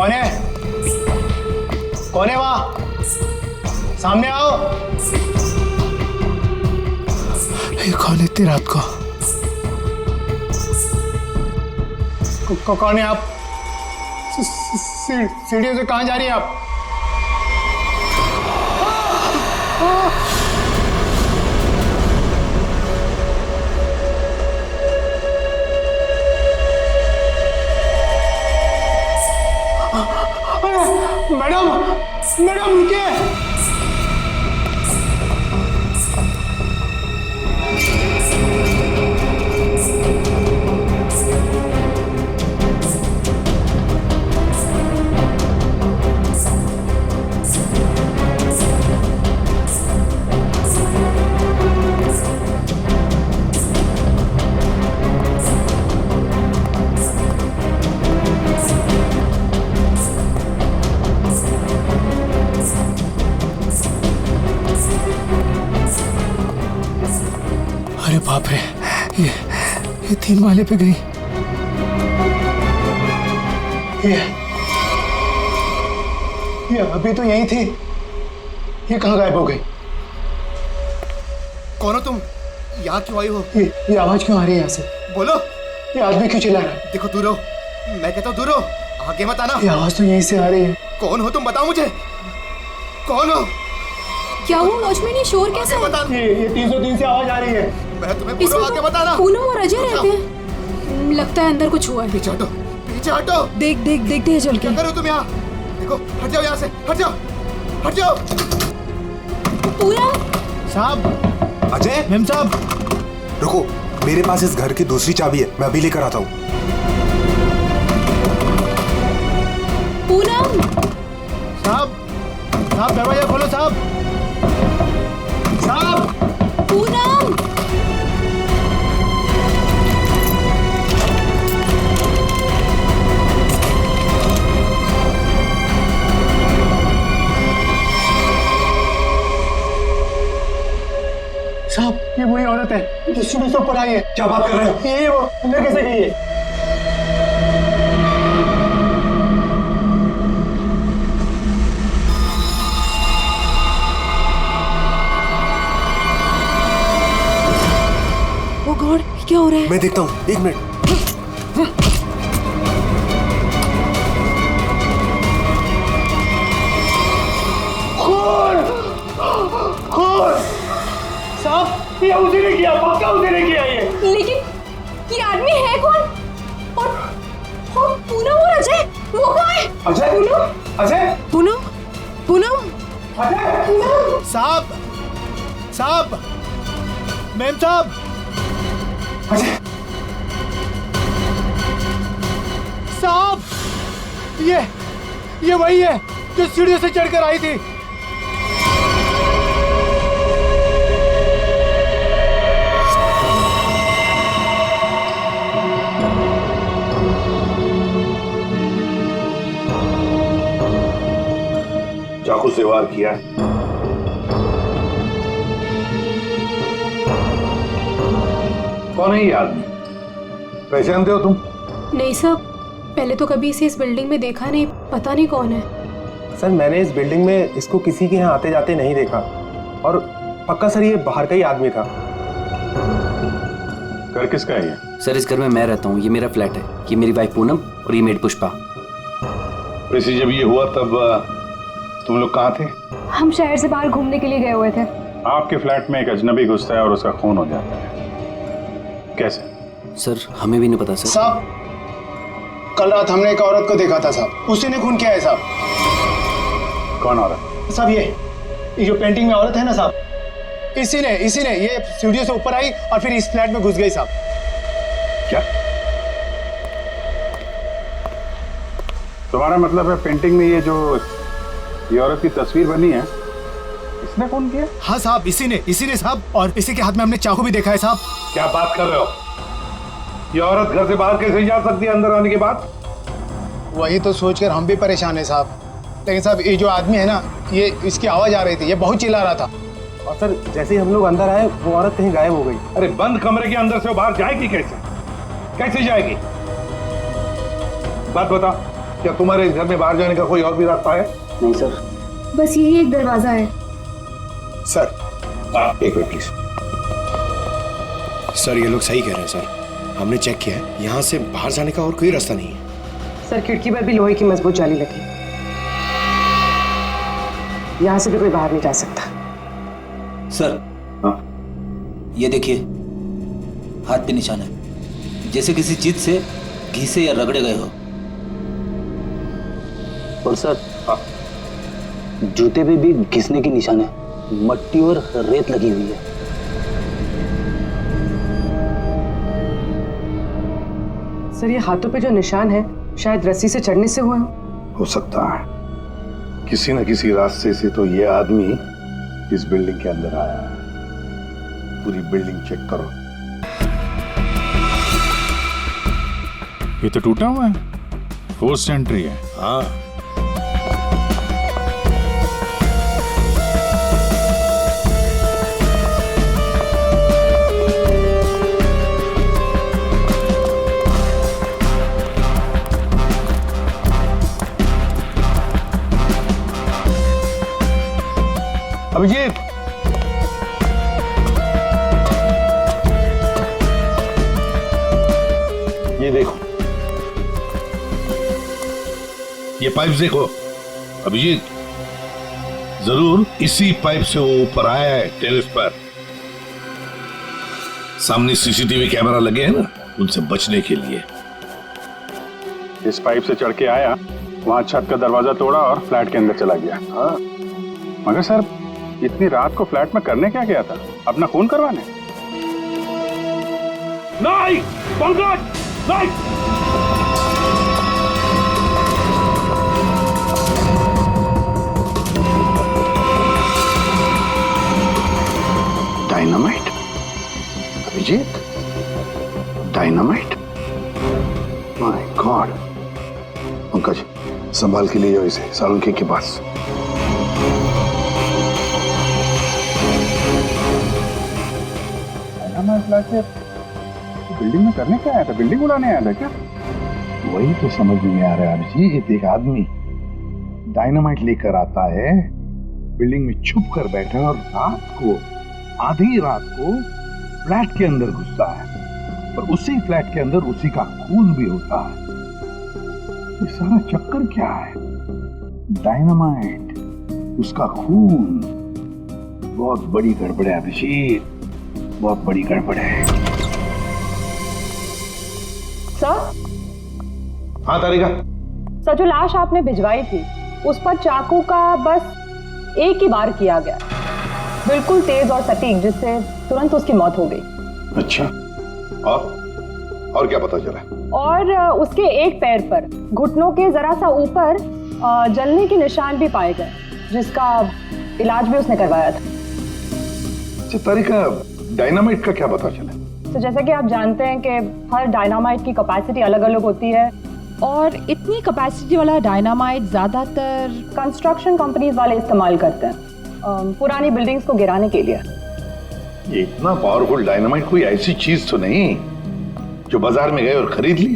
कौन है? कौन है वहां? सामने आओ। ये कौन है इतनी रात को? कौन है आप? सीढ़ियों से कहां जा रही हैं आप? मैडम, मैडम रुकिए। अरे बाप रे, ये 3 माले पे गई। ये अभी तो यही थी, ये कहाँ गायब हो गई? कौन हो तुम? यहाँ क्यों आई हो? ये आवाज क्यों आ रही है यहाँ से? बोलो। ये आदमी क्यों चिल्ला रहा है? देखो दूर हो, मैं कहता हूँ दूर हो, आगे मत आना। ये आवाज तो यहीं से आ रही है। कौन हो तुम, बताओ मुझे, कौन हो? क्या हुआ वॉचमैन, ये शोर कैसा है? ये 303 से आवाज आ रही है। मैं तुम्हें बोल रहा हूँ, आगे मत आना। पूनम और अजय रहते हैं, लगता है अंदर कुछ हुआ है। पीछे हटो, पीछे हटो। देखते हैं चल के। क्या कर रहे हो तुम यहाँ? देखो, हट जाओ यहाँ से, हट जाओ, हट जाओ। पूनम साहब, अजय, मेम साहब, रुको, मेरे पास इस घर की दूसरी चाबी है, मैं अभी लेकर आता हूँ। पूनम। साहब, दरवाजा खोलो साहब। साहब, पूनम। साहब, ये वही औरत है जो सीढ़ी से ऊपर आई है। क्या बात कर रहे हो? ये वो अंदर कैसे गई है? ओ गॉड, क्या हो रहा है? मैं देखता हूँ, 1 मिनट। साहब, ये उसी ने किया, पक्का उसी ने किया ये। लेकिन ये आदमी है कौन? और पूनम और अजय, वो कहाँ है? अजय, अजय, पूनम। अजय, साहब, मेम साहब, अजय, साहब, ये वही है जो सीढ़ियों से चढ़कर आई थी। चाकू से वार किया। कौन है ये आदमी? पहचानते हो तुम? नहीं साहब, पहले तो कभी इसे इस बिल्डिंग में देखा नहीं, पता नहीं कौन है। सर, मैंने इस बिल्डिंग में इसको किसी के यहाँ आते जाते नहीं देखा, और पक्का सर ये बाहर का ही आदमी था। घर किसका है ये? सर, इस घर में मैं रहता हूँ, ये मेरा फ्लैट है, ये मेरी वाइफ पूनम और ये मेड पुष्पा। वैसे जब ये हुआ तब तुम लोग कहाँ थे? हम शहर से बाहर घूमने के लिए गए हुए थे। आपके फ्लैट में एक अजनबी घुसता है और उसका खून हो जाता है, कैसे? सर, हमें भी नहीं पता सर। साहब, कल रात हमने एक औरत को देखा था साहब, उसी ने खून किया है साहब। कौन औरत? साहब, ये जो पेंटिंग में औरत है ना साहब, इसी ने ये सीढ़ियों से ऊपर आई और फिर इस फ्लैट में घुस गई साहब। क्या तुम्हारा मतलब है पेंटिंग में ये औरत की तस्वीर बनी है, इसने खून किया? हाँ साहब, इसी ने साहब, और इसी के हाथ में हमने चाकू भी देखा है साहब। क्या बात कर रहे हो? ये औरत घर से बाहर कैसे जा सकती है अंदर आने के बाद? वही तो सोचकर हम भी परेशान है साहब। लेकिन साहब, ये जो आदमी है ना, ये इसकी आवाज आ रही थी, ये बहुत चिल्ला रहा था। और सर, जैसे ही हम लोग अंदर आए वो औरत कहीं गायब हो गई। अरे बंद कमरे के अंदर से वो बाहर जाएगी कैसे? कैसे जाएगी? बात बताओ, क्या तुम्हारे इस घर में बाहर जाने का कोई और भी रास्ता है? नहीं सर। बस यही एक दरवाजा है। सर एक मिनट प्लीज। सर ये लोग सही कह रहे हैं सर, हमने चेक किया है, यहाँ से बाहर जाने का और कोई रास्ता नहीं है। सर खिड़की पर भी लोहे की मजबूत जाली लगी, यहाँ से भी कोई बाहर नहीं जा सकता। सर ये देखिए, हाथ पे निशान है, जैसे किसी चीज से घिसे या रगड़े गए हो। और सर जूते पे भी घिसने की निशान है, मट्टी और रेत लगी हुई है। सर ये हाथों पे जो निशान है शायद रस्सी से चढ़ने से हुए हो सकता है, किसी न किसी रास्ते से तो ये आदमी इस बिल्डिंग के अंदर आया है। पूरी बिल्डिंग चेक करो। ये तो टूटा हुआ है, फोर्स्ड एंट्री है। हाँ अभिजीत, ये देखो, ये पाइप देखो अभिजीत, जरूर इसी पाइप से वो ऊपर आया है टेरेस पर। सामने सीसीटीवी कैमरा लगे हैं ना, उनसे बचने के लिए। इस पाइप से चढ़ के आया, वहां छत का दरवाजा तोड़ा और फ्लैट के अंदर चला गया। हाँ, मगर सर इतनी रात को फ्लैट में करने क्या गया था? अपना खून करवाने? नहीं पंकज, नहीं। Dynamite? Abhijit, dynamite? My god. Pankaj संभाल के ले जाओ इसे सालुंखे के पास। बिल्डिंग में करने क्या आया था? बिल्डिंग उड़ाने आया था क्या? वही तो समझ में नहीं आ रहा है अभिजीत। एक आदमी डायनामाइट लेकर आता है, बिल्डिंग में छुप कर बैठा है और रात को, आधी रात को फ्लैट के अंदर घुसता है, और उसी फ्लैट के अंदर उसी का खून भी होता है। ये सारा चक्कर क्या है? डायनामाइट, उसका खून। बहुत बड़ी गड़बड़ है अभिजीत, बहुत बड़ी गड़बड़ है। सर? हाँ तारिका। सर जो लाश आपने भिजवाई थी उस पर चाकू का बस एक ही बार किया गया, बिल्कुल तेज और सटीक, जिससे तुरंत उसकी मौत हो गई। अच्छा, और क्या पता चला? और उसके एक पैर पर घुटनों के जरा सा ऊपर जलने के निशान भी पाए गए, जिसका इलाज भी उसने करवाया था। अच्छा तारिका, डायनामाइट का क्या पता चला? तो जैसा कि आप जानते हैं कि हर डायनामाइट की कैपेसिटी अलग अलग होती है, और इतनी कैपेसिटी वाला डायनामाइट ज्यादातर कंस्ट्रक्शन कंपनीज वाले इस्तेमाल करते हैं पुरानी बिल्डिंग्स को गिराने के लिए। ये इतना पावरफुल डायनामाइट कोई ऐसी चीज तो नहीं जो बाजार में गए और खरीद ली?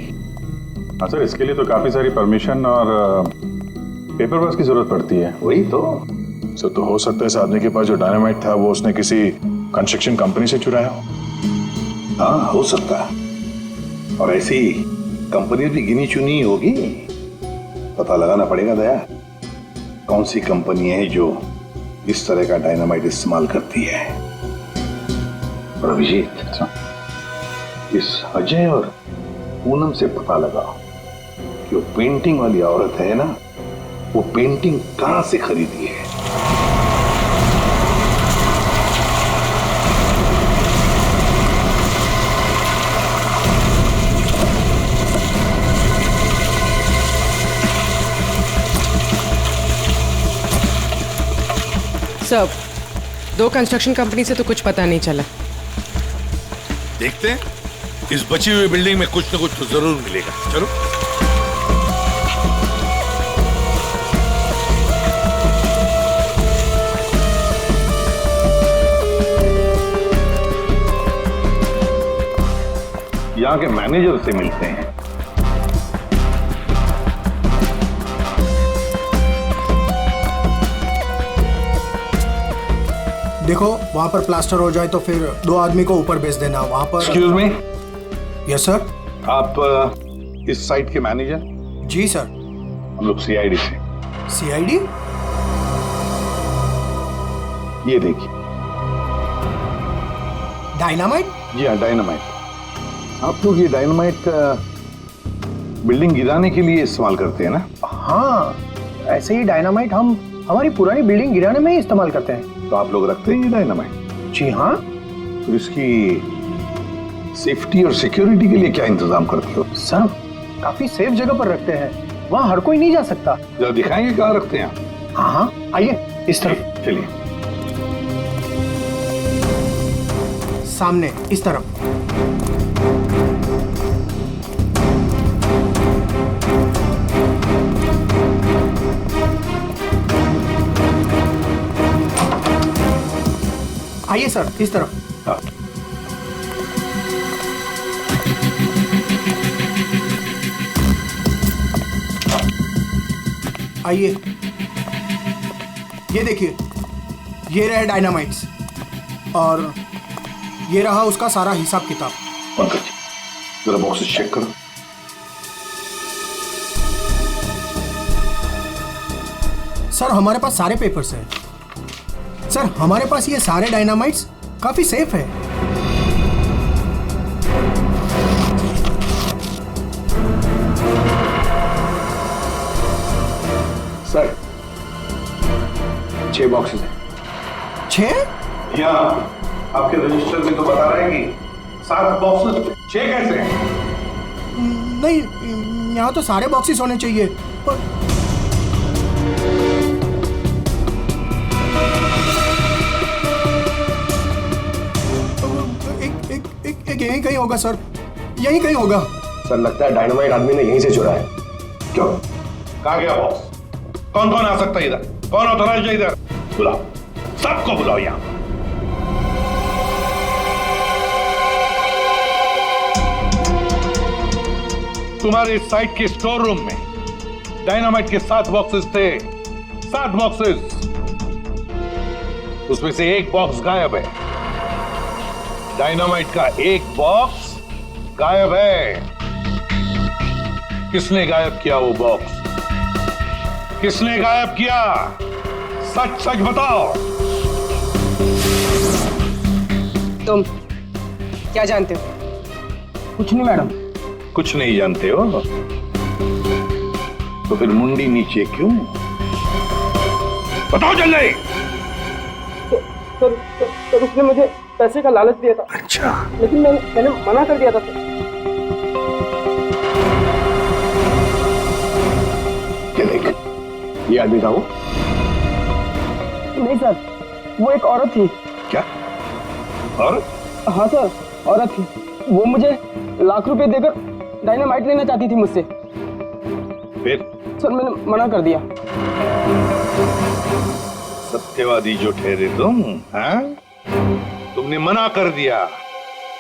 हाँ सर, इसके लिए तो काफी सारी परमिशन और पेपर वर्क की जरूरत पड़ती है। वही तो सर, तो हो सकता है इस आदमी के पास जो डायनामाइट था वो उसने किसी कंस्ट्रक्शन कंपनी से चुराया हो। हाँ, हो सकता है, और ऐसी कंपनी भी गिनी चुनी होगी। पता लगाना पड़ेगा दया, कौन सी कंपनी है जो इस तरह का डायनामाइट इस्तेमाल करती है। और अभिजीत, इस अजय और पूनम से पता लगाओ कि वो पेंटिंग वाली औरत है ना, वो पेंटिंग कहां से खरीदी है। सब 2 कंस्ट्रक्शन कंपनी से तो कुछ पता नहीं चला। देखते हैं, इस बची हुई बिल्डिंग में कुछ न कुछ तो जरूर मिलेगा। चलो। यहाँ के मैनेजर से मिलते हैं। देखो वहाँ पर प्लास्टर हो जाए तो फिर 2 आदमी को ऊपर भेज देना वहाँ पर। Excuse me, yes sir. आप इस साइट के मैनेजर? जी सर। हम लोग सीआईडी से। सीआईडी? ये देखिए। डायनामाइट? जी हाँ, डायनामाइट। आप लोग ये डायनामाइट का बिल्डिंग गिराने के लिए इस्तेमाल करते हैं ना? हाँ, ऐसे ही डायनामाइट हम हमारी पुरानी बिल्डिंग गिराने में ही इस्तेमाल करते हैं। तो आप लोग रखते हैं ये डायनामाइट? जी हाँ। तो इसकी सेफ्टी और सिक्योरिटी के लिए क्या इंतजाम करते हो? सर, काफी सेफ जगह पर रखते हैं, वहाँ हर कोई नहीं जा सकता। जरा दिखाएंगे कहाँ रखते हैं? हाँ हाँ, आइए इस तरफ। चलिए। सामने इस तरफ। आइए सर, इस तरफ। हाँ। आइए, ये देखिए, ये रहे डायनामाइट्स और ये रहा उसका सारा हिसाब किताब। पंकज, जरा बॉक्सेस चेक करो। सर हमारे पास सारे पेपर्स हैं। सर हमारे पास ये सारे डायनामाइट्स काफी सेफ है। सर 6 बॉक्सेस हैं। 6? यहाँ आपके रजिस्टर में तो बता रहा है कि 7 बॉक्सेस। 6 कैसे हैं? नहीं, यहाँ तो सारे बॉक्सेस होने चाहिए पर एक यहीं कहीं होगा सर, यहीं कहीं होगा। सर लगता है डायनामाइट आदमी ने यहीं से चुराया है। क्यों? कहाँ गया बॉक्स? कौन कौन आ सकता है इधर? कौन ऑथराइज है इधर? बुलाओ, सबको बुलाओ यहाँ। तुम्हारे साइट के स्टोर रूम में डायनामाइट के 7 बॉक्सेस थे। 7 बॉक्सेस, उसमें से 1 बॉक्स गायब है। डायनामाइट का 1 बॉक्स गायब है। किसने गायब किया वो बॉक्स? किसने गायब किया? सच सच बताओ। तुम क्या जानते हो? कुछ नहीं मैडम। कुछ नहीं जानते हो तो फिर मुंडी नीचे क्यों? बताओ जल्दी। सर उसने मुझे पैसे का लालच दिया था। अच्छा। लेकिन मैंने मना कर दिया था सर। क्या देख, ये आदमी था वो? नहीं सर, वो एक औरत थी। क्या औरत? हाँ सर, औरत थी। वो मुझे लाख रुपए देकर डायनामाइट लेना चाहती थी मुझसे। फिर? सर मैंने मना कर दिया। सत्यवादी जो ठहरे तुम, हाँ? तुमने मना कर दिया,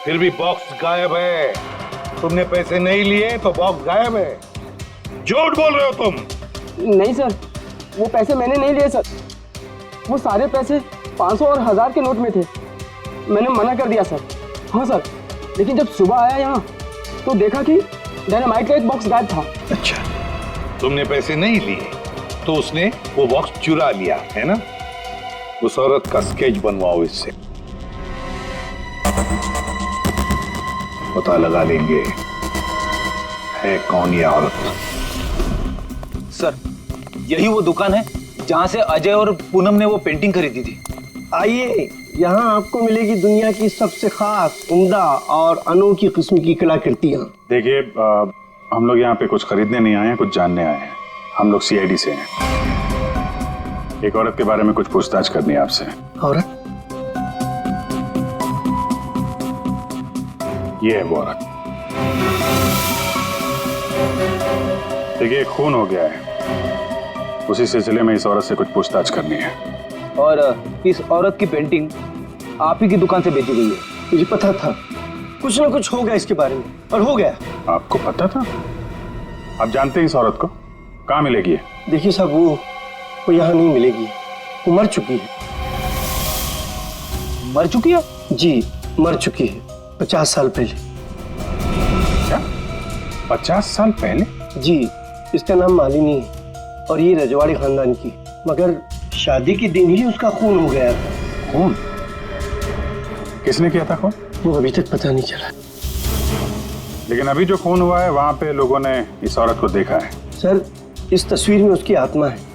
फिर भी बॉक्स गायब है। तुमने पैसे नहीं लिए तो बॉक्स गायब है। झूठ बोल रहे हो तुम। नहीं सर, वो पैसे मैंने नहीं लिए सर। वो सारे पैसे 500 और 1000 के नोट में थे। मैंने मना कर दिया सर। हाँ सर, लेकिन जब सुबह आया यहाँ तो देखा कि डायनामाइट का 1 बॉक्स गायब था। अच्छा, तुमने पैसे नहीं लिए तो उसने वो बॉक्स चुरा लिया है ना? उस औरत का स्केच बनवाओ इससे, पता लगा लेंगे है कौन ये औरत। सर, यही वो दुकान है जहां से अजय और पूनम ने वो पेंटिंग खरीदी थी। आइए, यहाँ आपको मिलेगी दुनिया की सबसे खास, उम्दा और अनोखी किस्म की कलाकृतियाँ। देखिए, हम लोग यहाँ पे कुछ खरीदने नहीं आए हैं, कुछ जानने आए हैं। हम लोग सीआईडी से हैं। एक औरत के बारे में कुछ पूछताछ करनी है आपसे। औरत? ये है वो औरत। देखिए, खून हो गया है, उसी सिलसिले में इस औरत से कुछ पूछताछ करनी है। और इस औरत की पेंटिंग आप ही की दुकान से बेची गई है। मुझे पता था कुछ ना कुछ होगा इसके बारे में, और हो गया। आपको पता था? आप जानते हैं इस औरत को? कहाँ मिलेगी है? देखिए साहब, वो यहाँ नहीं मिलेगी, वो मर चुकी है। मर चुकी है? जी मर चुकी है 50 साल पहले। क्या 50 साल पहले? जी इसका नाम मालिनी है और ये रजवाड़ी खानदान की, मगर शादी के दिन ही उसका खून हो गया था। खून? किसने किया था खून? वो अभी तक पता नहीं चला। लेकिन अभी जो खून हुआ है वहां पे लोगों ने इस औरत को देखा है। सर इस तस्वीर में उसकी आत्मा है।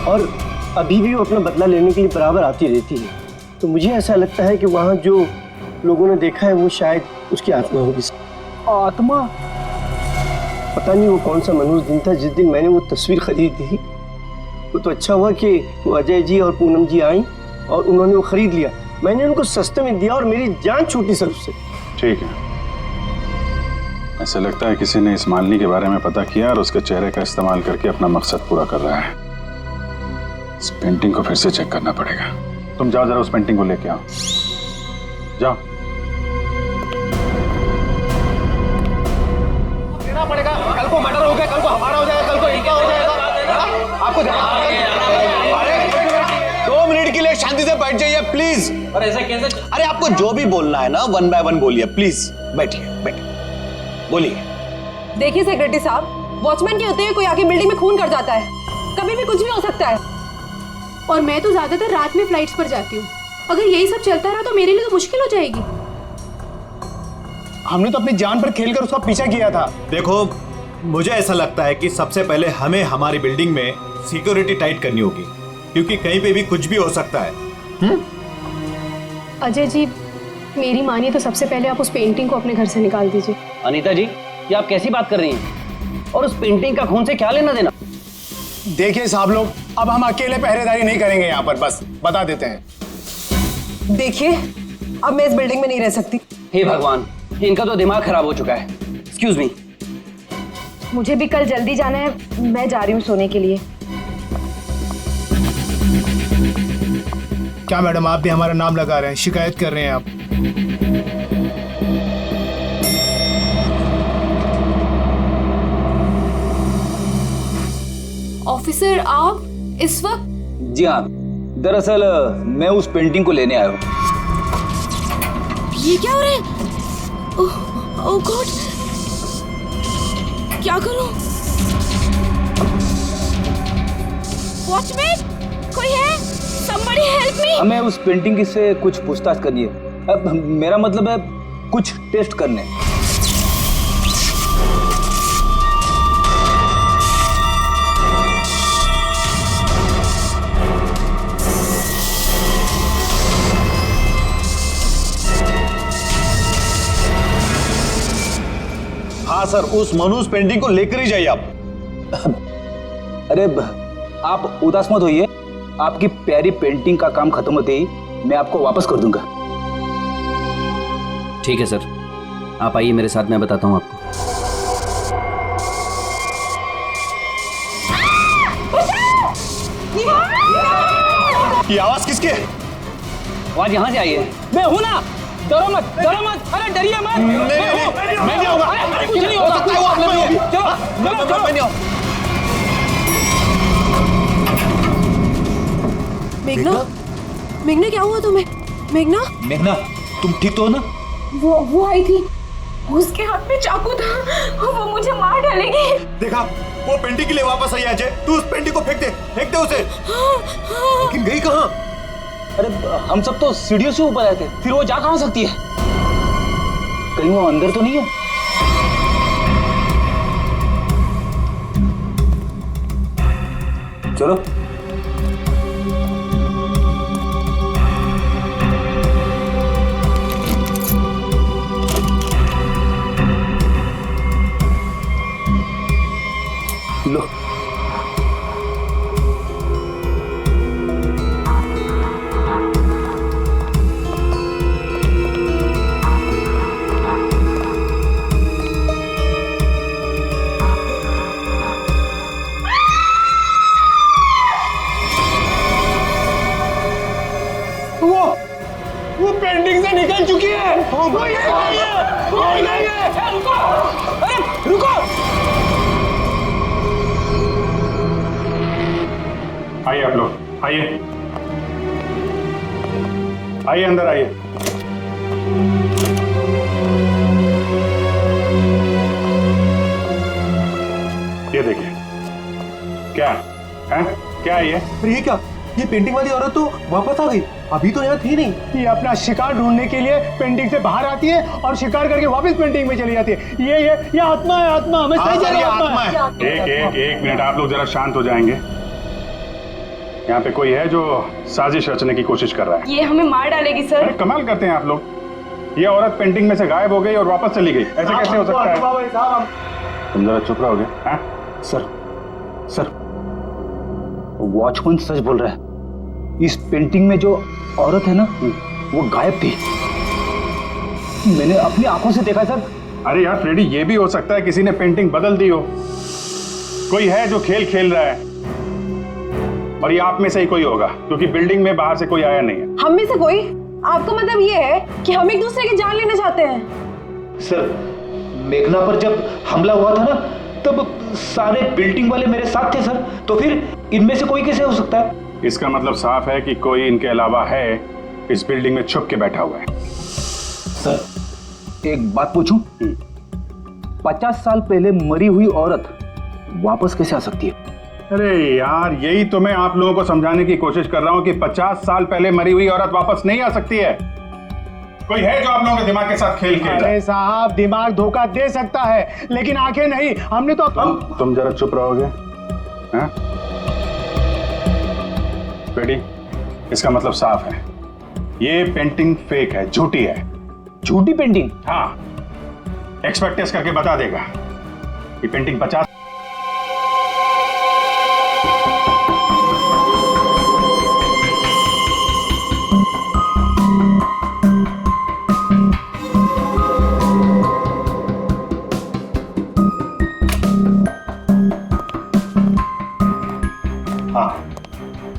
और अभी भी वो अपना बदला लेने के लिए बराबर आती रहती है। तो मुझे ऐसा लगता है कि वहाँ जो लोगों ने देखा है वो शायद उसकी आत्मा होगी। आत्मा? पता नहीं वो कौन सा मनहूस दिन था जिस दिन मैंने वो तस्वीर खरीदी थी। वो तो अच्छा हुआ कि वो अजय जी और पूनम जी आई और उन्होंने वो खरीद लिया। मैंने उनको सस्ते में दिया और मेरी जान छूटी सर उससे। ठीक है, ऐसा लगता है किसी ने इस मालिनी के बारे में पता किया और उसके चेहरे का इस्तेमाल करके अपना मकसद पूरा कर रहा है। इस पेंटिंग को फिर से चेक करना पड़ेगा। तुम जाओ जरा उस पेंटिंग को लेके आओ, जाओ। देना पड़ेगा, कल को मर्डर हो गया, कल को हमारा हो जाएगा, कल को इनका हो जाएगा। आपको 2 मिनट के लिए शांति से बैठ जाइए प्लीज। और ऐसा कैसे? अरे आपको जो भी बोलना है ना 1 बाय 1 बोलिए प्लीज। बैठिए बैठिए, बोलिए। देखिए सेक्रेटरी साहब, वॉचमैन के होते हुए कोई आके बिल्डिंग में खून कर जाता है, कभी भी कुछ भी हो सकता है। और मैं तो ज्यादातर रात में फ्लाइट्स पर जाती हूँ। अगर यही सब चलता रहा तो मेरे लिए तो मुश्किल हो जाएगी। हमने तो अपनी जान पर खेलकर उसका पीछा किया था। देखो मुझे ऐसा लगता है कि सबसे पहले हमें हमारी बिल्डिंग में सिक्योरिटी टाइट करनी होगी, क्योंकि कहीं पे भी कुछ भी हो सकता है। अजय जी मेरी मानिए तो सबसे पहले आप उस पेंटिंग को अपने घर से निकाल दीजिए। अनीता जी ये आप कैसी बात कर रही हैं? और उस पेंटिंग का खून से क्या लेना देना? देखिए साहब लोग, अब हम अकेले पहरेदारी नहीं करेंगे यहाँ पर, बस बता देते हैं। देखिए अब मैं इस बिल्डिंग में नहीं रह सकती। हे भगवान, इनका तो दिमाग खराब हो चुका है। Excuse me. मुझे भी कल जल्दी जाना है, मैं जा रही हूँ सोने के लिए। क्या मैडम आप भी हमारा नाम लगा रहे हैं, शिकायत कर रहे हैं आप? ऑफिसर आप इस वक्त? जी हाँ, दरअसल मैं उस पेंटिंग को लेने आया हूँ। ये क्या हो रहा है? ओह गॉड, क्या करूं? वॉचमैन कोई है? Somebody help me! हमें उस पेंटिंग से कुछ पूछताछ करनी है। अब मेरा मतलब है कुछ टेस्ट करने। हाँ सर, उस मनूस पेंटिंग को लेकर ही जाइए आप। अरे आप उदास मत होइए, आपकी प्यारी पेंटिंग का काम खत्म होते ही मैं आपको वापस कर दूंगा। ठीक है सर, आप आइए मेरे साथ, मैं बताता हूँ आपको। ये आवाज किसकी है? आवाज यहाँ से आई है। मैं हूं ना, डरो मत, डरो मत, अरे डरिए मत। मैं नहीं होगा, कुछ नहीं हो सकता है, वो आप में होगी। चलो मैं नहीं हूं। मेघना, मेघना क्या हुआ तुम्हें? मेघना, मेघना तुम ठीक तो हो ना? वो आई थी, उसके हाथ में चाकू था, वो मुझे मार डालेगी। देखा, वो पेंटिंग के लिए वापस आई अजय। तू उस पेंटिंग को फेंक दे उसे। लेकिन गई कहाँ? अरे हम सब तो सीढ़ियों से ऊपर आए थे, फिर वो जा कहाँ सकती है? कहीं वो अंदर तो नहीं है? चलो लो। वो पेंटिंग से निकल चुकी है। वो यही है, वो यही है। रुको, अरे रुको। आइए आप लोग, आइए आइए अंदर आइए। ये देखिए, क्या है? क्या है ये? ये क्या? ये पेंटिंग वाली औरत तो वापस आ गई, अभी तो यहाँ थी नहीं। ये अपना शिकार ढूंढने के लिए पेंटिंग से बाहर आती है और शिकार करके वापस पेंटिंग में चली जाती है। ये आत्मा है, आत्मा। मैं सही कह रहा हूं, आत्मा है। एक मिनट, आप लोग जरा शांत हो जाएंगे। यहाँ पे कोई है जो साजिश रचने की कोशिश कर रहा है। ये हमें मार डालेगी सर। अरे कमाल करते हैं आप लोग। ये औरत पेंटिंग में से गायब हो गई और वापस चली गई, ऐसे कैसे हो सकता है? तुम जरा चुप रहोगे? हाँ सर वॉचमैन सच बोल रहा है। इस पेंटिंग में जो औरत है ना, वो गायब थी। मैंने अपनी आंखों से देखा सर। अरे यार फ्रेडी, ये भी हो सकता है किसी ने पेंटिंग बदल दी हो। कोई है जो खेल खेल रहा है, और ये आप में से ही कोई होगा, क्योंकि बिल्डिंग में बाहर से कोई आया नहीं है। हम में से कोई? आपका मतलब ये है कि हम एक दूसरे की जान लेना चाहते हैं? सर, मेघना पर जब हमला हुआ था ना, तब सारे बिल्डिंग वाले मेरे साथ थे सर। तो फिर इनमें से कोई कैसे हो सकता है? इसका मतलब साफ है कि कोई इनके अलावा है, इस बिल्डिंग में छुप के बैठा हुआ है। सर, एक बात पूछूं? 50 साल पहले मरी हुई औरत वापस कैसे आ सकती है? अरे यार, यही तो मैं आप लोगों को समझाने की कोशिश कर रहा हूं कि 50 साल पहले मरी हुई औरत वापस नहीं आ सकती है। कोई है जो आप लोगों के दिमाग के साथ खेल खेल रहा है? अरे साहब, दिमाग धोखा दे सकता है, लेकिन आंखें नहीं। हमने तो तुम जरा चुप रहोगे? हाँ? बेटी, इसका मतलब साफ है, ये पेंटिंग फेक है, झूठी है। झूठी पेंटिंग? हाँ, एक्सपर्ट टेस्ट करके बता देगा। ये पेंटिंग 50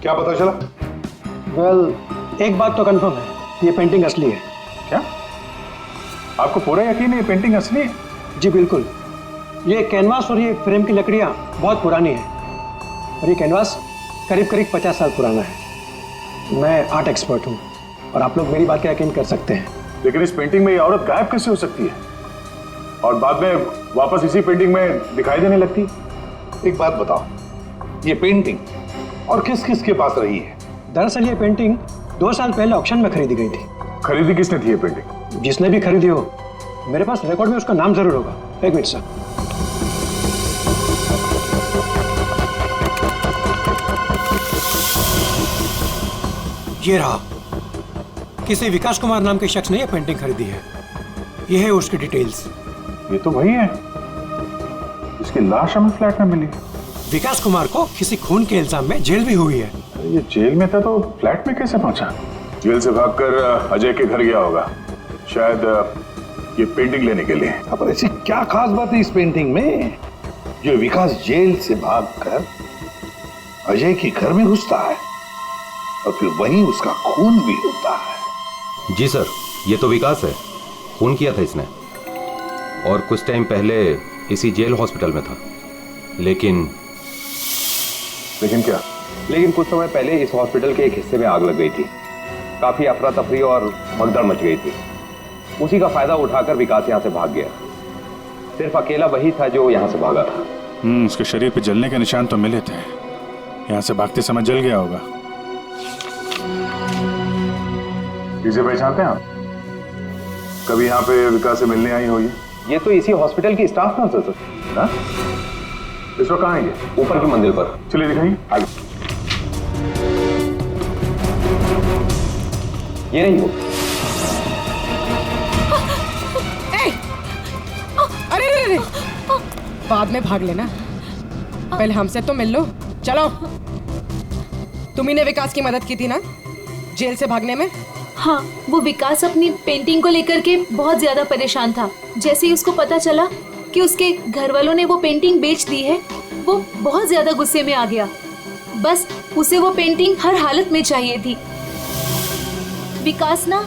क्या पता चला? वेल, एक बात तो कंफर्म है, ये पेंटिंग असली है। क्या? आपको पूरा यकीन है ये पेंटिंग असली है? जी बिल्कुल। ये कैनवास और ये फ्रेम की लकड़ियाँ बहुत पुरानी है, और ये कैनवास करीब करीब 50 साल पुराना है। मैं आर्ट एक्सपर्ट हूँ और आप लोग मेरी बात का यकीन कर सकते हैं। लेकिन इस पेंटिंग में ये औरत गायब कैसे हो सकती है और बाद में वापस इसी पेंटिंग में दिखाई देने लगती? एक बात बताओ, ये पेंटिंग और किस किस के पास रही है? दरअसल ये पेंटिंग 2 साल पहले ऑक्शन में खरीदी गई थी। खरीदी किसने थी ये पेंटिंग? जिसने भी खरीदी हो, मेरे पास रिकॉर्ड में उसका नाम जरूर होगा। एक मिनट सर। ये रहा, किसी विकास कुमार नाम के शख्स ने यह पेंटिंग खरीदी है। यह है उसकी डिटेल्स। ये तो वही है, इसकी लाश हमें फ्लैट में मिली। विकास कुमार को किसी खून के इल्जाम में जेल भी हुई है। ये जेल में था तो फ्लैट में कैसे पहुंचा? जेल से भागकर अजय के घर गया होगा, शायद ये पेंटिंग लेने के लिए। अब ऐसी क्या खास बात है इस पेंटिंग में जो विकास जेल से भागकर अजय के घर में घुसता है और फिर वहीं उसका खून भी होता है? जी सर, ये तो विकास है, खून किया था इसने और कुछ टाइम पहले इसी जेल हॉस्पिटल में था। लेकिन क्या? लेकिन कुछ समय पहले इस हॉस्पिटल के एक हिस्से में आग लग गई थी। काफी अफरा तफरी और भगदड़ मच गई थी। उसी का फायदा उठाकर विकास यहाँ से भाग गया। सिर्फ अकेला वही था जो यहाँ से भागा था। उसके शरीर पे जलने के निशान तो मिले थे, यहाँ से भागते समय जल गया होगा। इसे पहचानते हैं आप? कभी यहाँ पे विकास से मिलने आई हो? ये तो इसी हॉस्पिटल की स्टाफ नर्स है सर। ना? इस वक्त कहाँ है ये? ऊपर की मंजिल पर। चलिए दिखाइए। आगे। ये नहीं वो। अरे रे रे, बाद में भाग लेना, पहले हमसे तो मिल लो। चलो। तुम्ही ने विकास की मदद की थी ना जेल से भागने में? हाँ, वो विकास अपनी पेंटिंग को लेकर के बहुत ज्यादा परेशान था। जैसे ही उसको पता चला कि उसके घर वालों ने वो पेंटिंग बेच दी है, वो बहुत ज्यादा गुस्से में आ गया। बस उसे वो पेंटिंग हर हालत में चाहिए थी। विकास ना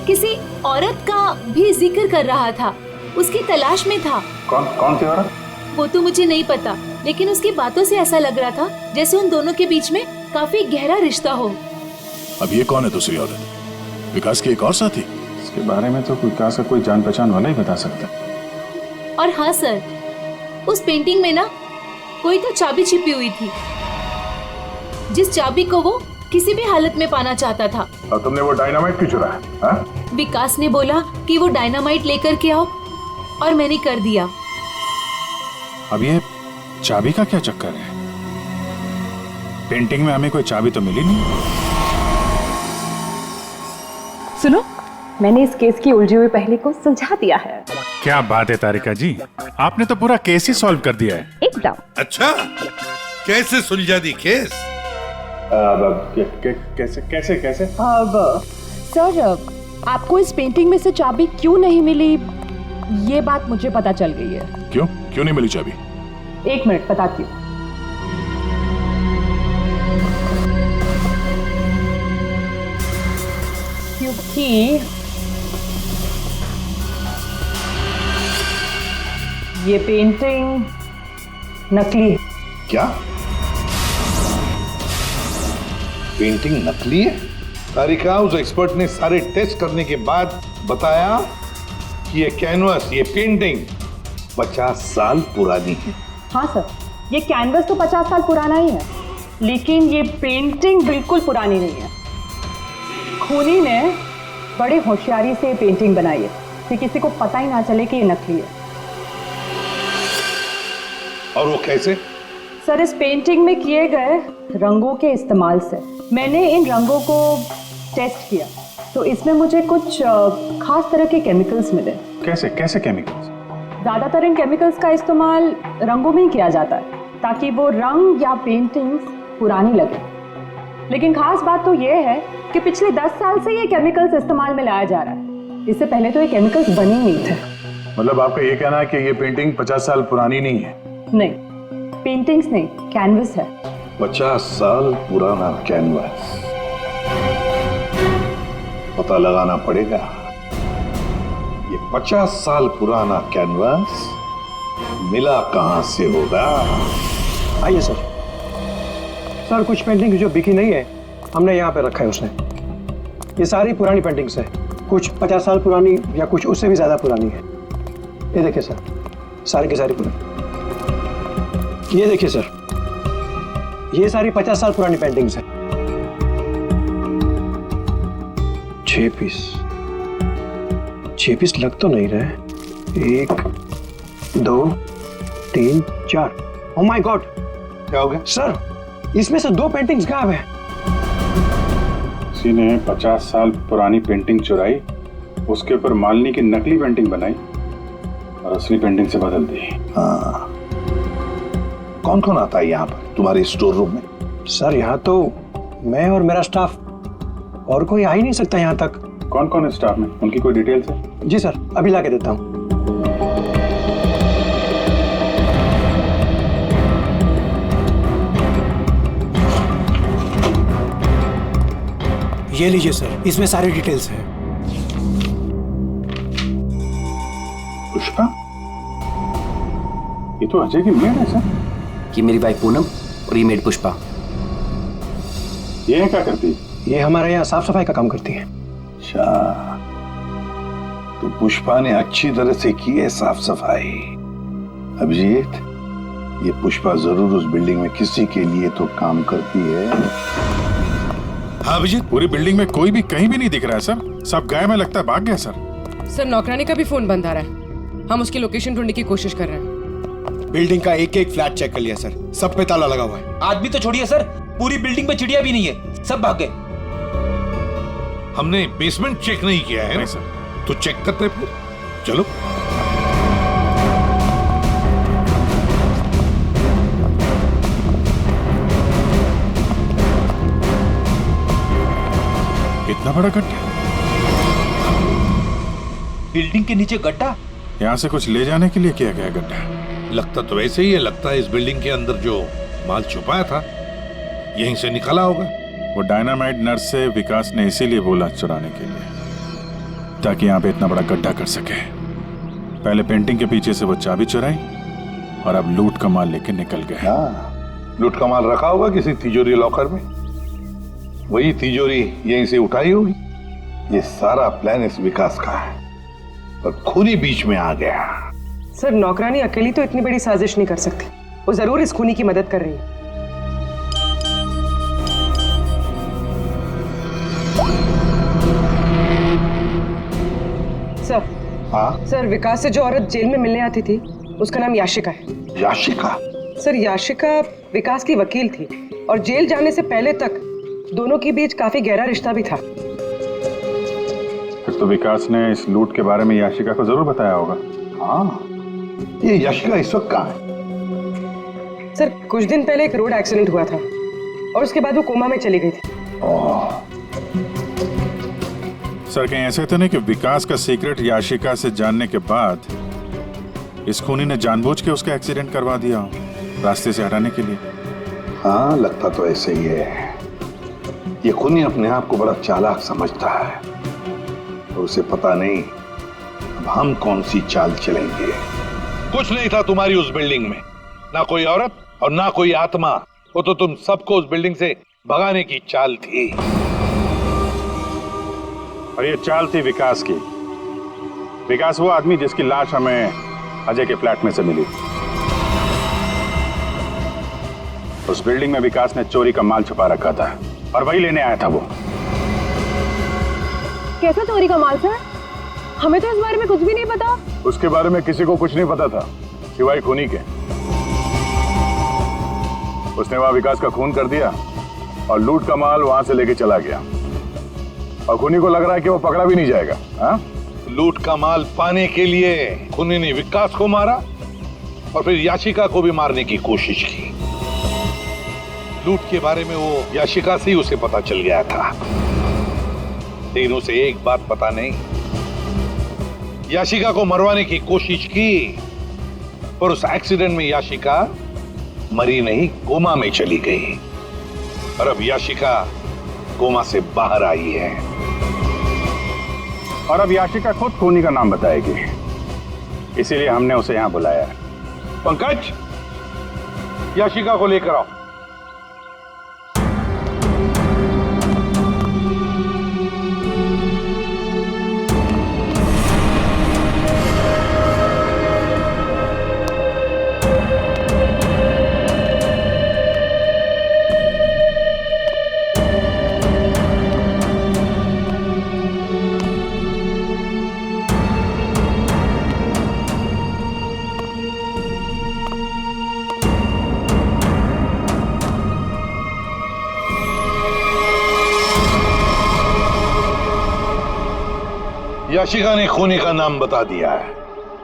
किसी औरत का भी जिक्र कर रहा था, उसकी तलाश में था। कौन सी औरत? वो तो मुझे नहीं पता, लेकिन उसकी बातों से ऐसा लग रहा था जैसे उन दोनों के बीच में काफी गहरा रिश्ता हो। अब ये कौन है दूसरी औरत? विकास की एक और साथी? इसके बारे में तो विकास का कोई जान पहचान वाला ही बता सकता। और हाँ सर, उस पेंटिंग में ना कोई तो चाबी छिपी हुई थी, जिस चाबी को वो किसी भी हालत में पाना चाहता था। और तुमने वो डायनामाइट क्यों चुराया? हाँ? विकास ने बोला कि वो डायनामाइट लेकर के आओ और मैंने कर दिया। अब ये चाबी का क्या चक्कर है? पेंटिंग में हमें कोई चाबी तो मिली नहीं। सुनो, मैंने इस केस की उलझी हुई पहेली को सुलझा दिया है। क्या बात है तारिका जी, आपने तो पूरा केस ही सॉल्व कर दिया है। एकदम। अच्छा, कैसे सुलझा दी केस? कैसे कैसे कैसे? अब सर, आपको इस पेंटिंग में से चाबी क्यों नहीं मिली, ये बात मुझे पता चल गई है। क्यों नहीं मिली चाबी? 1 मिनट बताती हूँ। क्योंकि ये पेंटिंग नकली है। क्या? पेंटिंग नकली है? तारिका, उस एक्सपर्ट ने सारे टेस्ट करने के बाद बताया कि ये कैनवास, ये पेंटिंग 50 साल पुरानी है। हाँ सर, ये कैनवस तो 50 साल पुराना ही है, लेकिन ये पेंटिंग बिल्कुल पुरानी नहीं है। खूनी ने बड़ी होशियारी से पेंटिंग बनाई है कि किसी को पता ही ना चले कि ये नकली है। और वो कैसे? सर, इस पेंटिंग में किए गए रंगों के इस्तेमाल से मैंने इन रंगों को टेस्ट किया, तो इसमें मुझे कुछ खास तरह के केमिकल्स मिले। कैसे कैसे केमिकल्स? ज्यादातर इन केमिकल्स का इस्तेमाल रंगों में ही किया जाता है ताकि वो रंग या पेंटिंग्स पुरानी लगे। लेकिन खास बात तो ये है कि पिछले 10 साल से ये केमिकल्स इस्तेमाल में लाया जा रहा है। इससे पहले तो ये केमिकल्स बने ही नहीं थे। मतलब आपका ये कहना है कि ये पेंटिंग 50 साल पुरानी नहीं है? नहीं, पेंटिंग्स नहीं, कैनवस है। 50 साल पुराना कैनवास। पता लगाना पड़ेगा ये 50 साल पुराना कैनवास मिला कहां से होगा। आइए सर। सर, कुछ पेंटिंग जो बिकी नहीं है हमने यहाँ पे रखा है उसने। ये सारी पुरानी पेंटिंग्स है, कुछ 50 साल पुरानी या कुछ उससे भी ज्यादा पुरानी है। ये देखिए सर, सारी की सारी पुरानी। ये देखिए सर, ये सारी 50 साल पुरानी पेंटिंग्स है। 6 पीस लग तो नहीं रहे। 1 2 3 4। ओह माय गॉड, क्या हो गया सर? इसमें से 2 पेंटिंग्स गायब है। किसी ने 50 साल पुरानी पेंटिंग चुराई, उसके ऊपर मालिनी की नकली पेंटिंग बनाई और असली पेंटिंग से बदल दी। हाँ, कौन कौन आता है यहाँ पर तुम्हारे स्टोर रूम में? सर, यहाँ तो मैं और मेरा स्टाफ, और कोई आ ही नहीं सकता यहाँ तक। कौन कौन है स्टाफ में? उनकी कोई डिटेल्स है? जी सर, अभी ला के देता हूँ। ये लीजिए सर, इसमें सारी डिटेल्स है। पुष्पा, ये तो अजय की मेड है सर। ये मेरी वाइफ पूनम और ये मेड पुष्पा। ये क्या करती है? ये हमारे यहाँ साफ सफाई का काम करती है। अच्छा, तो पुष्पा ने अच्छी तरह से की है साफ सफाई। अभिजीत, ये पुष्पा जरूर उस बिल्डिंग में किसी के लिए तो काम करती है। हाँ अभिजीत, पूरी बिल्डिंग में कोई भी कहीं भी नहीं दिख रहा है सर। सब गायब है, लगता है भाग गया सर। सर, नौकरानी का भी फोन बंद आ रहा है। हम उसकी लोकेशन ढूंढने की कोशिश कर रहे हैं। बिल्डिंग का एक एक फ्लैट चेक कर लिया सर, सब पे ताला लगा हुआ है। आदमी तो छोड़िए सर, पूरी बिल्डिंग में चिड़िया भी नहीं है, सब भाग गए। हमने बेसमेंट चेक नहीं किया है ना सर, तो चेक करते फिर। चलो। इतना बड़ा गड्ढा? बिल्डिंग के नीचे गड्ढा? यहाँ से कुछ ले जाने के लिए किया गया गड्ढा। लगता तो वैसे ही है, लगता है इस बिल्डिंग के अंदर जो माल छुपाया था यहीं से निकला होगा। वो डायनामाइट नर्स से विकास ने इसीलिए बोला चुराने के लिए, ताकि यहाँ पे इतना बड़ा गड्ढा कर सके। पहले पेंटिंग के पीछे से वो चाबी चुराई और अब लूट का माल लेके निकल गए। लूट का माल रखा होगा किसी तिजोरी लॉकर में। वही तिजोरी यहीं से उठाई होगी। ये सारा प्लान इस विकास का है, पर खूनी बीच में आ गया। सर नौकरानी अकेली तो इतनी बड़ी साजिश नहीं कर सकती, वो जरूर इस खूनी की मदद कर रही है। सर हाँ सर, विकास से जो औरत जेल में मिलने आती थी उसका नाम याशिका है। याशिका? सर याशिका विकास की वकील थी और जेल जाने से पहले तक दोनों के बीच काफी गहरा रिश्ता भी था। फिर तो विकास ने इस लूट के बारे में याशिका को जरूर बताया होगा। हाँ, ये याशिका इस वक्त कहाँ है? सर कुछ दिन पहले एक रोड एक्सीडेंट हुआ था और उसके बाद वो कोमा में चली गई थी। सर कहीं ऐसे तो नहीं कि विकास का सीक्रेट याशिका से जानने के बाद इस खूनी ने जानबूझ के उसका एक्सीडेंट करवा दिया हो, रास्ते से हटाने के लिए? हाँ, लगता तो ऐसे ही है। ये खूनी अपने आप को बड़ा चालाक समझता है और उसे पता नहीं अब हम कौन सी चाल चलेंगे। कुछ नहीं था तुम्हारी उस बिल्डिंग में, ना कोई औरत और ना कोई आत्मा। वो तो तुम सबको उस बिल्डिंग से भगाने की चाल थी। और ये चाल थी विकास की। विकास वो आदमी जिसकी लाश हमें अजय के फ्लैट में से मिली। उस बिल्डिंग में विकास ने चोरी का माल छुपा रखा था और वही लेने आया था वो। कैसा चोरी का माल सर? हमें तो इस बारे में कुछ भी नहीं पता। उसके बारे में किसी को कुछ नहीं पता था सिवाय खूनी के। उसने वहां विकास का खून कर दिया और लूट का माल वहां से लेके चला गया और खूनी को लग रहा है कि वो पकड़ा भी नहीं जाएगा। हाँ? लूट का माल पाने के लिए खूनी ने विकास को मारा और फिर याशिका को भी मारने की कोशिश की। लूट के बारे में वो याशिका से ही उसे पता चल गया था, लेकिन उसे एक बात पता नहीं, याशिका को मरवाने की कोशिश की पर उस एक्सीडेंट में याशिका मरी नहीं, कोमा में चली गई और अब याशिका कोमा से बाहर आई है। और अब याशिका खुद खूनी का नाम बताएगी, इसीलिए हमने उसे यहां बुलाया है। पंकज, याशिका को लेकर आओ। याशिका ने खूनी का नाम बता दिया है।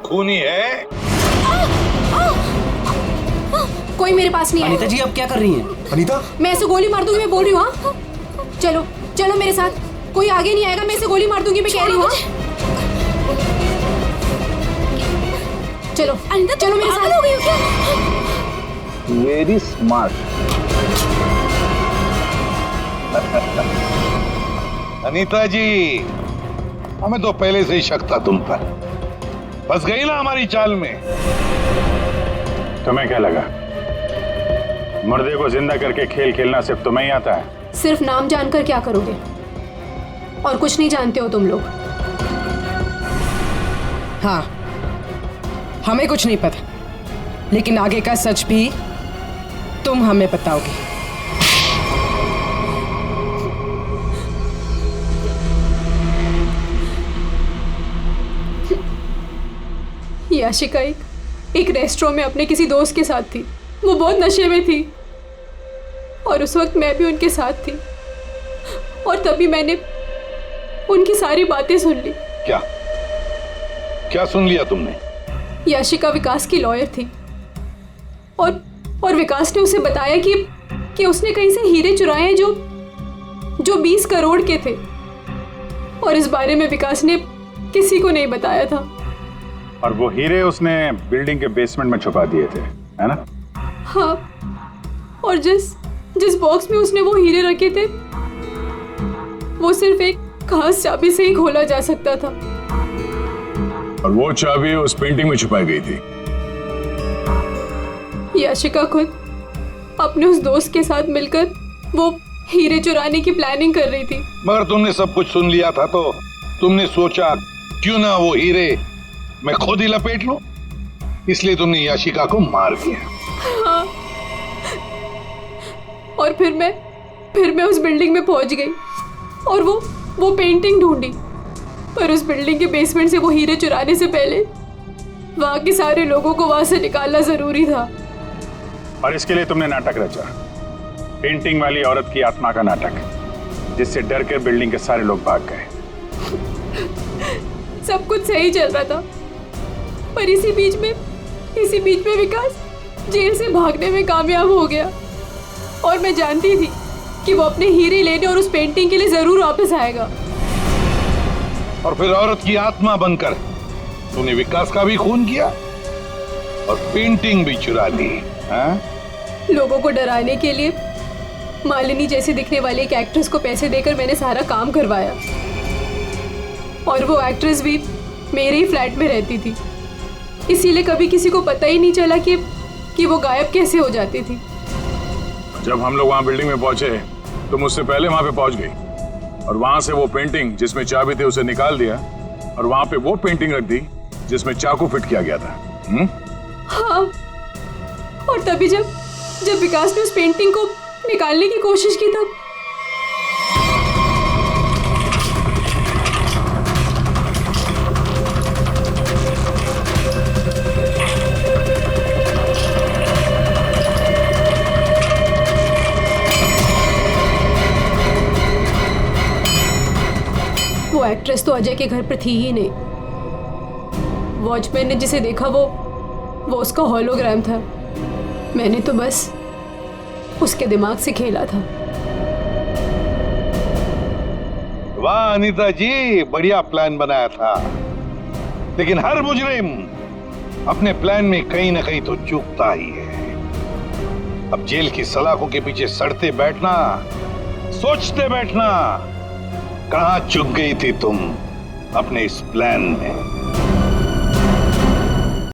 खूनी है। कोई मेरे पास नहीं है। अनीता जी आप क्या कर रही हैं? अनीता, मैं ऐसे गोली मार दूंगी, मैं बोल रही हूँ। हाँ चलो चलो मेरे साथ, कोई आगे नहीं आएगा, मैं ऐसे गोली मार दूंगी, मैं कह रही हूँ। चलो अनीता, चलो मेरे साथ। हो गई हो क्या? Very smart. अनीता जी, हमें तो पहले से ही शक था तुम पर। फंस गई ना हमारी चाल में। तुम्हें क्या लगा मुर्दे को जिंदा करके खेल खेलना सिर्फ तुम्हें ही आता है? सिर्फ नाम जानकर क्या करोगे, और कुछ नहीं जानते हो तुम लोग। हाँ, हमें कुछ नहीं पता, लेकिन आगे का सच भी तुम हमें बताओगे। याशिका एक रेस्टोरेंट में अपने किसी दोस्त के साथ थी। वो बहुत नशे में थी और उस वक्त मैं भी उनके साथ थी, और तभी मैंने उनकी सारी बातें सुन ली। क्या क्या सुन लिया तुमने? याशिका विकास की लॉयर थी और विकास ने उसे बताया कि उसने कहीं से हीरे चुराए हैं जो 20 करोड़ के थे, और इस बारे में विकास ने किसी को नहीं बताया था। और वो हीरे उसने बिल्डिंग के बेसमेंट में छुपा दिए थे, है ना? हाँ, और जिस बॉक्स में उसने वो हीरे रखे थे वो सिर्फ एक खास चाबी से ही खोला जा सकता था। और वो चाबी उस पेंटिंग में छुपाई गई थी। याशिका खुद अपने उस दोस्त के साथ मिलकर हीरे चुराने की प्लानिंग कर रही थी। मगर तुमने सब कुछ सुन लिया था तो तुमने सोचा क्यों ना वो हीरे मैं खुद ही लपेट लूं, इसलिए तुमने याशिका को मार दिया। हाँ। और फिर मैं उस बिल्डिंग में पहुंच गई और वो पेंटिंग ढूंढी, पर उस बिल्डिंग के बेसमेंट से वो हीरे चुराने से पहले वहां के सारे लोगों को वहां से निकालना जरूरी था। और इसके लिए तुमने नाटक रचा, पेंटिंग वाली औरत की आत्मा का नाटक, जिससे डर कर बिल्डिंग के सारे लोग भाग गए। सब कुछ सही चल रहा था, पर इसी बीच में विकास जेल से भागने में कामयाब हो गया। और मैं जानती थी कि वो अपने हीरे लेने और उस पेंटिंग के लिए जरूर वापस आएगा। और फिर औरत की आत्मा बनकर तूने विकास का भी खून किया और पेंटिंग भी चुरा ली। हाँ? लोगों को डराने के लिए मालिनी जैसे दिखने वाली एक एक्ट्रेस को पैसे देकर मैंने सारा काम करवाया, और वो एक्ट्रेस भी मेरे ही फ्लैट में रहती थी, इसीलिए कभी किसी को पता ही नहीं चला कि वो गायब कैसे हो जाती थी। जब हम लोग वहां बिल्डिंग में पहुंचे तो मुझसे पहले वहां पे पहुंच गई और वहां से वो पेंटिंग जिसमें चाबी थी उसे निकाल दिया और वहां पे वो पेंटिंग रख दी जिसमें चाकू फिट किया गया था। हाँ, और तभी जब विकास ने उस पेंटिंग को निकालने की कोशिश की तब वो एक्ट्रेस तो अजय के घर पर थी ही नहीं। वॉचमैन ने जिसे देखा वो उसका हॉलोग्राम था। मैंने तो बस उसके दिमाग से खेला था। वाह अनीता जी, बढ़िया प्लान बनाया था, लेकिन हर मुजरिम अपने प्लान में कहीं ना कहीं तो चूकता ही है। अब जेल की सलाखों के पीछे सड़ते बैठना, सोचते बैठना, कहां चूक गई थी तुम अपने इस प्लान में?